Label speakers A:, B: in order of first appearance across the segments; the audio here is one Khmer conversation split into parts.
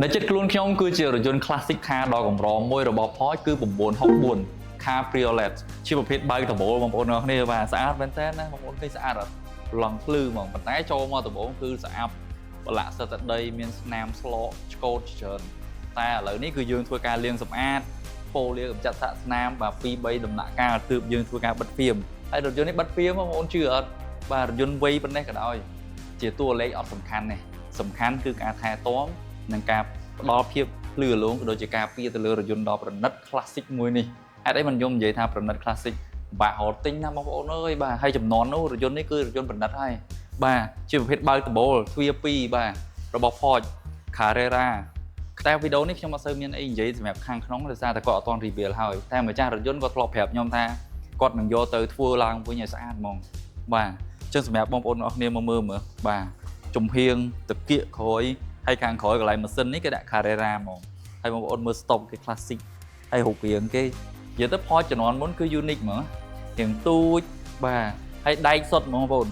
A: ในចិត្តខ្លួនខ្ញុំគឺជារថយន្ត classic car ដ៏កម្រមួយរបស់ Porsche គឺ964 Cabriolet ជាប្រភេទបើកដំបូលបងប្អូនទាំងគ្នាបាទស្អាតមែនតើណាបងប្អូនឃើញស្អាតអត់ប្លង់ភ្លឺហ្មងប៉ុន្តែចូលមកដំបូងគឺស្អាប់ប្រឡាក់សិតតែដីមានស្នាមស្លោកឆ្កូតច្រើនតែឥឡូវនេះគឺយើងធ្វើការលាងសម្អាតពោលាកម្ចាត់សាកស្នាមបាទ2 3ដំណាក់កាលទើបយើងធ្វើការបិទភ្លាមហើយរថយន្តនេះបិទភ្លាមបងប្អូនជឿអត់បាទរថយន្តវ័យប៉ុណ្ណេះក៏ដោយជាតួលេខអត់សំខាន់ទេសំខាន់គឺការថែទាំនិងការផ្ដល់ភាពភ្លឺរលោងក៏ដូចជាការពារទៅលើរថយន្តដ៏ប្រណិត classic មួយនេះហេតុអីមិនខ្ញុំនិយាយថាប្រណិត classic បាទរត់ទិញណាបងប្អូនអើយបាទហើយចំនួននោះរថយន្តនេះគឺរថយន្តប្រណិតហើយបាទជាប្រភេទបើកដំបូលទ្វារ2បាទរបស់ Porsche Carrera តែវីដេអូនេះខ្ញុំអត់សូវមានអីនិយាយសម្រាប់ខាងក្នុងដោយសារតែគាត់អត់ទាន់ reveal ហើយតែម្ចាស់រថយន្តគាត់ធ្លាប់ប្រាប់ខ្ញុំថាគាត់នឹងយកទៅធ្វើឡើងវិញឲ្យស្អាតហ្មងបាទអញ្ចឹងសម្រាប់បងប្អូនអរគ្នាមកមើលបាទជំហៀងតាគៀកក្រោយហើយខាងក្រោយកន្លែងម៉ាស៊ីននេះគេដាក់ Carrera ហ្មងហើយបងប្អូនមើល stock គេ classic ហើយរូបរាងគេនិយាយទៅ Porsche ជំនាន់មុនគឺ unique ហ្មងរាងទូចបាទហើយដែកសុទ្ធហ្មងបងប្អូន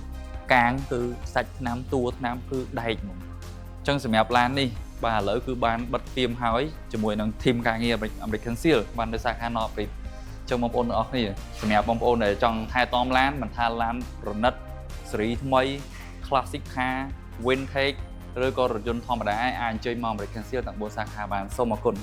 A: កាងគឺសាច់ថ្នាំតួថ្នាំគឺដែកហ្មងអញ្ចឹងសម្រាប់ឡាននេះបាទឥឡូវគឺបានបិទព្រាមហើយជាមួយនឹង team ការងារ American Seal បាននៅសាខា North Bridge អញ្ចឹងបងប្អូនទាំងអស់គ្នាសម្រាប់បងប្អូនដែលចង់ថែទាំឡានមិនថាឡានប្រណិតស៊េរីថ្មី classic car vintage ឬក៏រថយន្តធម្មតាអាចអញ្ជើញមក American Seal ទាំង4សាខាបានសូមអរគុណ